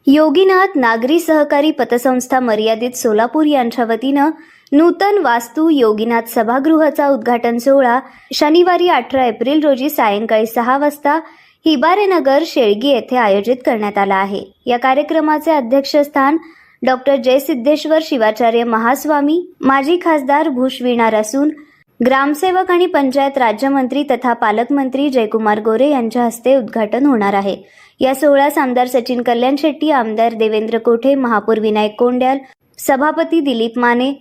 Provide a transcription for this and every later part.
योगीनाथ नागरी सहकारी पतसंस्था मर्यादित सोलापूर यांच्या वतीनं नूतन वास्तू योगीनाथ सभागृहाचा उद्घाटन सोहळा शनिवारी 18 एप्रिल रोजी सायंकाळी 6 वाजता हिबारेनगर शेळगी येथे आयोजित करण्यात आला आहे। या कार्यक्रमाचे अध्यक्षस्थान डॉक्टर जयसिद्धेश्वर शिवाचार्य महास्वामी माजी खासदार भूषविणार असून ग्रामसेवक आणि पंचायत राज्यमंत्री तथा पालकमंत्री जयकुमार गोरे यांच्या हस्ते उद्घाटन होणार आहे। या सोहळ्यास आमदार सचिन कल्याण शेट्टी, आमदार देवेंद्र कोठे, महापौर विनायक कोंड्याल, सभापती दिलीप माने,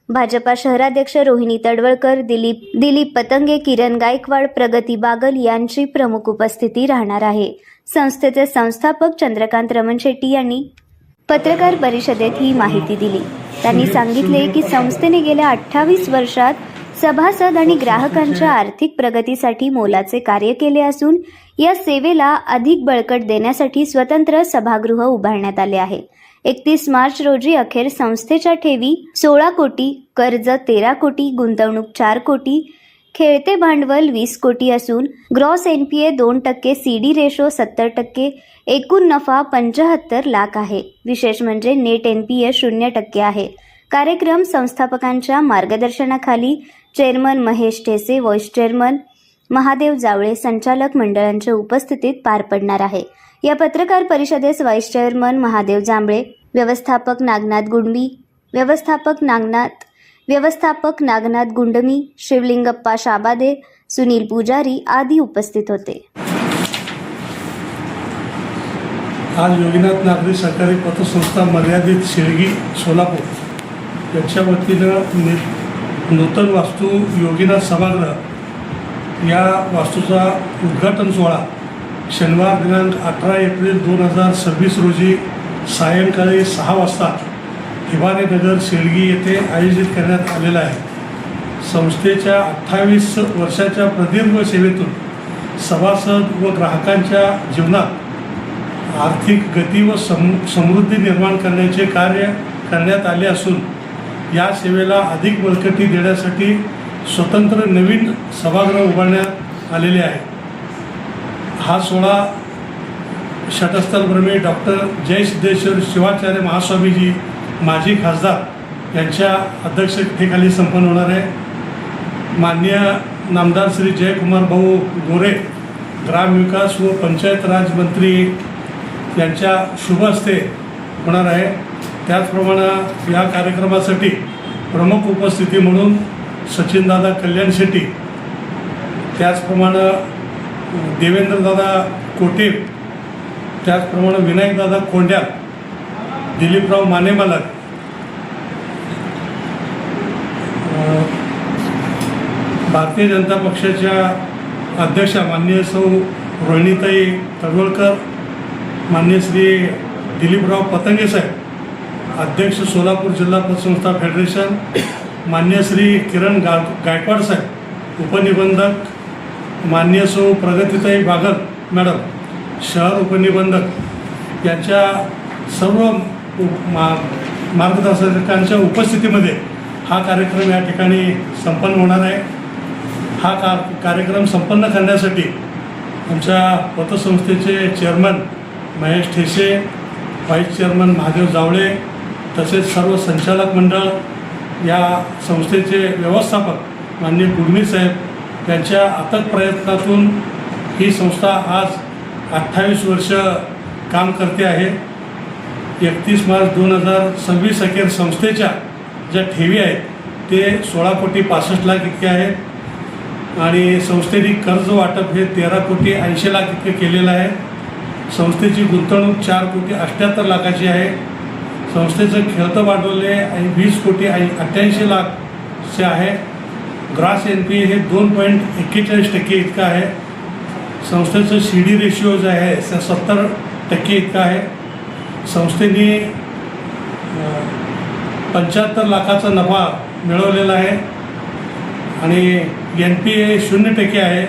भाजपा शहराध्यक्ष रोहिणी तडवळकर, दिलीप पतंगे, किरण गायकवाड, प्रगती बागल यांची प्रमुख उपस्थिती राहणार आहे। संस्थेचे संस्थापक चंद्रकांत रमण शेट्टी यांनी पत्रकार परिषदेत ही माहिती दिली। त्यांनी सांगितले की संस्थेने गेल्या 28 वर्षात सभासद आणि ग्राहकांच्या आर्थिक प्रगतीसाठी मोलाचे कार्य केले असून या सेवेला अधिक बळकट देण्यासाठी स्वतंत्र सभागृह उभारण्यात आले आहे। 31 मार्च रोजी अखेर संस्थेच्या ठेवी 16 कोटी, कर्ज 13 कोटी, गुंतवणूक 4 कोटी, खेळते भांडवल 20 कोटी असून ग्रॉस एनपीए 2%, सीडी रेशो 70%, एकूण नफा 75 लाख आहे। विशेष म्हणजे नेट एनपीए 0% आहे। कार्यक्रम संस्थापकांच्या मार्गदर्शनाखाली chairman Mahesh These, vice chairman Mahadev Jawale, संचालक मंडळांच्या उपस्थितीत पार पडणार आहे। या पत्रकार परिषदेस व्हाईस चेअरमन महादेव जांभळे, व्यवस्थापक नागनाथ गुंडमी, व्यवस्थापक नागनाथ गुंडमी, शिवलिंगप्पा शाबादे, सुनील पुजारी आदी उपस्थित होते। आज योगीनाथ नागरी सहकारी पतसंस्था मर्यादित शेळगी सोलापूर यांच्या वतीनं नूतन वास्तू योगीनाथ सभागृह या वास्तूचा उद्घाटन सोहळा शनिवार दिनांक 18 एप्रिल 2026 रोजी सायंकाळी 6 वाजता हिबारेनगर शेळगी येथे आयोजित करण्यात आलेला आहे। संस्थेच्या 28 वर्षाच्या प्रदीर्घ सेवेतून सभासद व ग्राहकांच्या जीवनात आर्थिक गती व समृद्धी निर्माण करण्याचे कार्य करण्यात आले असून या सेवेला अधिक बळकटी देण्यासाठी स्वतंत्र नवीन सभागृह उभारण्यात आलेले आहे। हा सोहळा षटस्थलप्रमे डॉक्टर जयसिद्धेश्वर शिवाचार्य महास्वामीजी माजी खासदार यांच्या अध्यक्षतेखाली संपन्न होणार आहे। माननीय नामदार श्री जयकुमार भाऊ गोरे, ग्रामविकास व पंचायत राज मंत्री यांच्या शुभ हस्ते होणार आहे। त्याचप्रमाणे या कार्यक्रमासाठी प्रमुख उपस्थिती म्हणून सचिनदादा कल्याण शेट्टी, त्याचप्रमाणे देवेंद्रदादा कोठे, त्याचप्रमाणे विनायकदादा कोंड्याल, दिलीपराव माने मालक, भारतीय जनता पक्षाच्या अध्यक्षा माननीय सौ रोहिणीताई तडवळकर, माननीय श्री दिलीपराव पतंगे साहेब, अध्यक्ष सोलापूर जिल्हा पतसंस्था फेडरेशन, माननीय श्री किरण गायकवाड साहेब, उपनिबंधक माननीय सौ प्रगतीताई बागल मॅडम, शहर उपनिबंधक यांच्या सर्व मार्गदर्शकांच्या उपस्थितीमध्ये हा कार्यक्रम या ठिकाणी संपन्न होणार आहे। हा कार्यक्रम संपन्न करण्यासाठी आमच्या पतसंस्थेचे chairman Mahesh These, vice chairman Mahadev Jawale तसेच सर्व संचालक मंडळ, या संस्थेचे व्यवस्थापक माननीय गुंडमी साहेब यांच्या अथक प्रयत्नातून ही संस्था आज 28 वर्ष काम करते आहे। 31 मार्च 2026 अखेर संस्थेच्या ज्या ठेवी आहेत ते 16 कोटी 65 लाख इतके आहेत आणि संस्थेने कर्ज वाटप हे 13 कोटी 80 लाख इतके केलेलं आहे। संस्थेची गुंतवणूक 4 कोटी 78 लाखाची आहे। संस्थेचं खेळतं भांडवल हे 20 कोटी 88 लाखचे आहे। ग्रॉस एनपीए हे 2.41% इतकं आहे। संस्थेचं सीडी रेशिओ जे आहे 70% इतका आहे। संस्थेने 75 लाखाचा नफा मिळवलेला आहे आणि एनपीए 0% आहे।